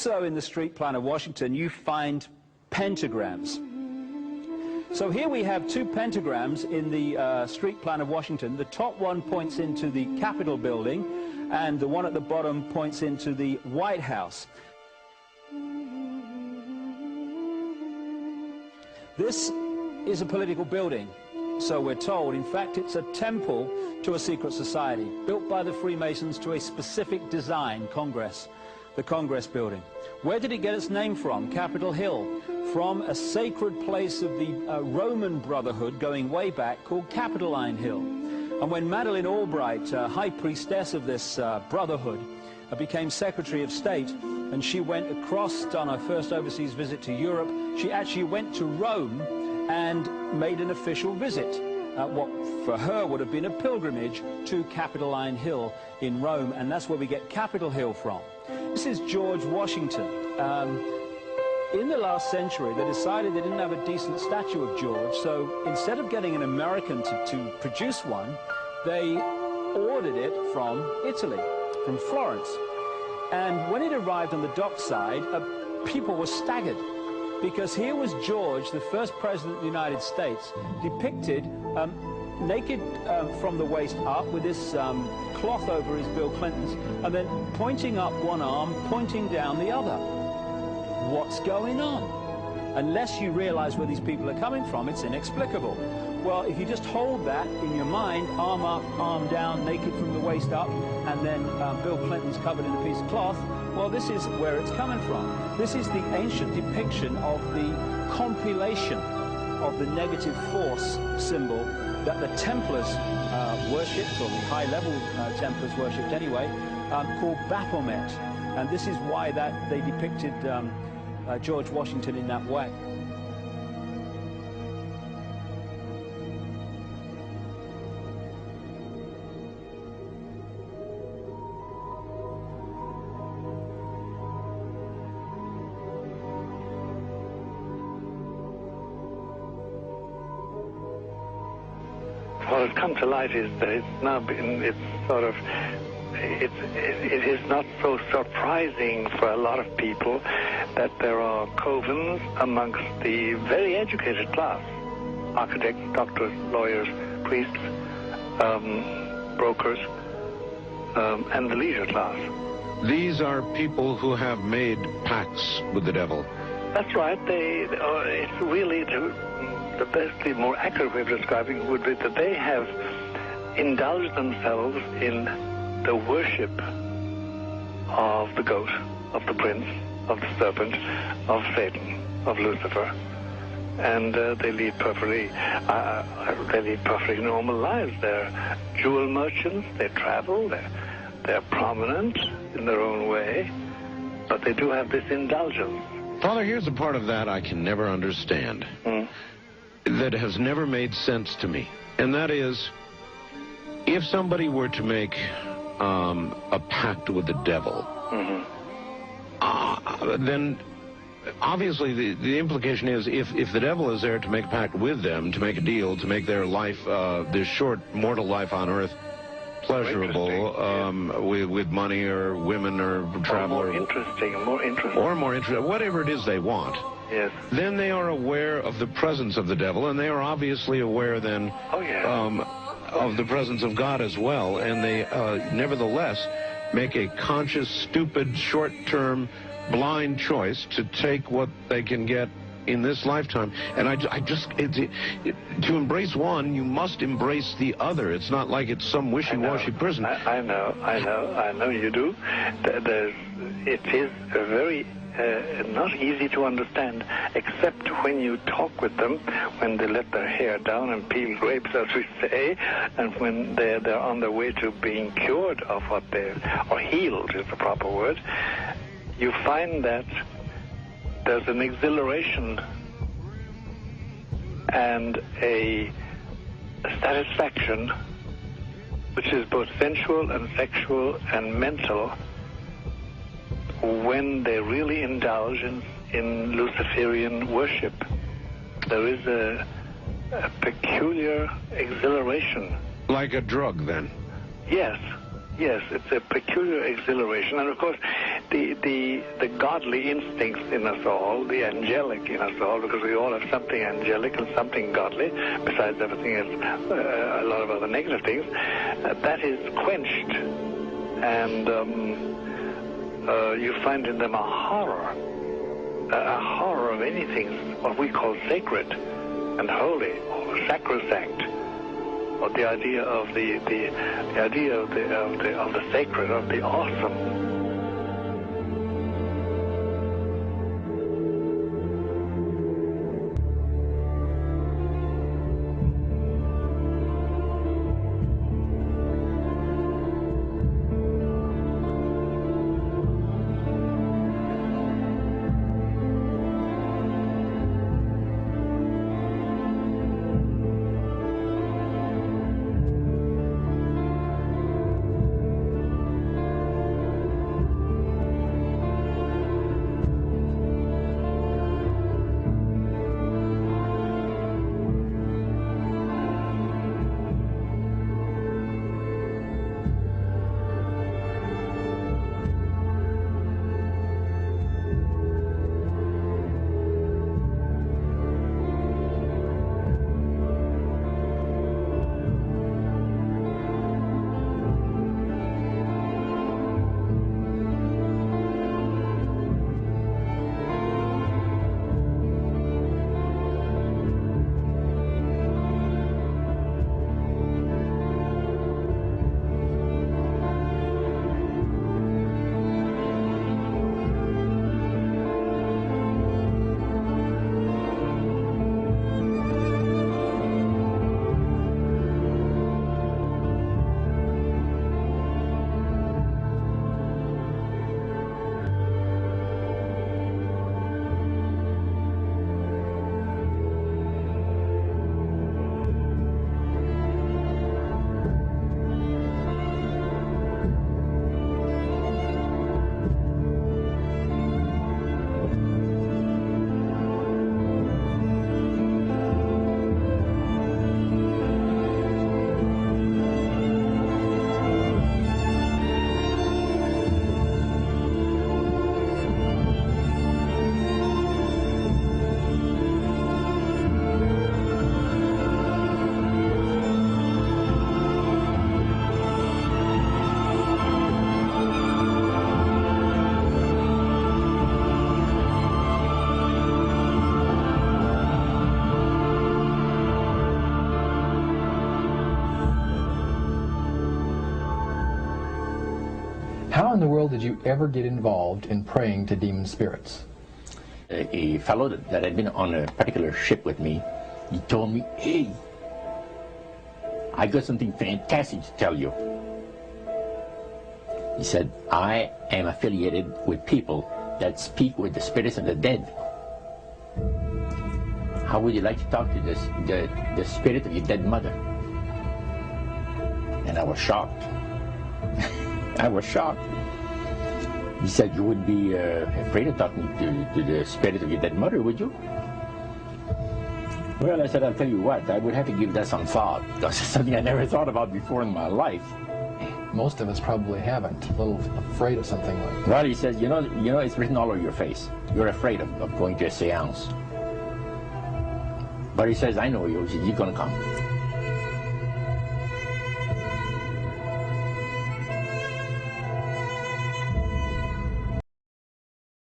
Also in the street plan of Washington, you find pentagrams. So here we have two pentagrams in the street plan of Washington. The top one points into the Capitol building, and the one at the bottom points into the White House. This is a political building, so we're told. In fact, it's a temple to a secret society, built by the Freemasons to a specific design, Congress, the Congress building. Where did it get its name from? Capitol Hill, from a sacred place of the Roman Brotherhood going way back called Capitoline Hill. And when Madeleine Albright, high priestess of this brotherhood, became Secretary of State, and she went across on her first overseas visit to Europe, she actually went to Rome and made an official visit, what for her would have been a pilgrimage to Capitoline Hill in Rome, and that's where we get Capitol Hill from. This is George Washington. In the last century, they decided they didn't have a decent statue of George, so instead of getting an American to produce one, they ordered it from Italy, from Florence. And when it arrived on the dockside, people were staggered, because here was George, the first president of the United States, depicted naked from the waist up with this cloth over his Bill Clinton's, and then pointing up one arm, pointing down the other. What's going on? Unless you realize where these people are coming from, it's inexplicable. Well, if you just hold that in your mind, arm up, arm down, naked from the waist up, and then Bill Clinton's covered in a piece of cloth, well, this is where it's coming from. This is the ancient depiction of the compilation of the negative force symbol that the Templars worshipped, or the high-level Templars worshipped anyway, called Baphomet. And this is why that they depicted George Washington in that way. What has come to light is that it's now been, it is not so surprising for a lot of people that there are covens amongst the very educated class, architects, doctors, lawyers, priests, brokers, and the leisure class. These are people who have made pacts with the devil. That's right. It's really the best, the more accurate way of describing it would be that they have indulged themselves in the worship of the goat, of the prince, of the serpent, of Satan, of Lucifer, and they lead perfectly normal lives. They're jewel merchants. They travel. They're prominent in their own way, but they do have this indulgence. Father, here's a part of that I can never understand. That has never made sense to me, and that is, if somebody were to make a pact with the devil, then obviously the implication is if the devil is there to make a pact with them, to make a deal, to make their life, their short mortal life on earth, pleasurable, with money or women or travel, or more interesting, whatever it is they want. Yes. Then they are aware of the presence of the devil, and they are obviously aware then of the presence of God as well, and they nevertheless make a conscious, stupid, short-term, blind choice to take what they can get in this lifetime. And to embrace one, you must embrace the other. It's not like it's some wishy-washy prison. I know you do. It is a very not easy to understand, except when you talk with them, when they let their hair down and peel grapes, as we say, and when they're on their way to being cured of what or healed is the proper word. You find that there's an exhilaration and a satisfaction which is both sensual and sexual and mental when they really indulge in Luciferian worship. There is a peculiar exhilaration. Like a drug, then? Yes, it's a peculiar exhilaration. And of course, the godly instincts in us all, the angelic in us all, because we all have something angelic and something godly, besides everything else, a lot of other negative things, that is quenched. And you find in them a horror of anything what we call sacred and holy or sacrosanct, or the idea of the idea of the sacred, of the awesome. How in the world did you ever get involved in praying to demon spirits? A fellow that had been on a particular ship with me, he told me, "Hey, I got something fantastic to tell you." He said, "I am affiliated with people that speak with the spirits of the dead. How would you like to talk to the spirit of your dead mother?" And I was shocked. I was shocked. He said, "You wouldn't be afraid of talking to the spirit of your dead mother, would you?" Well, I said, "I'll tell you what, I would have to give that some thought, because it's something I never thought about before in my life." Most of us probably haven't. A little afraid of something like that. Well, he says, you know, it's written all over your face. You're afraid of going to a seance. But he says, "I know you. You're going to come."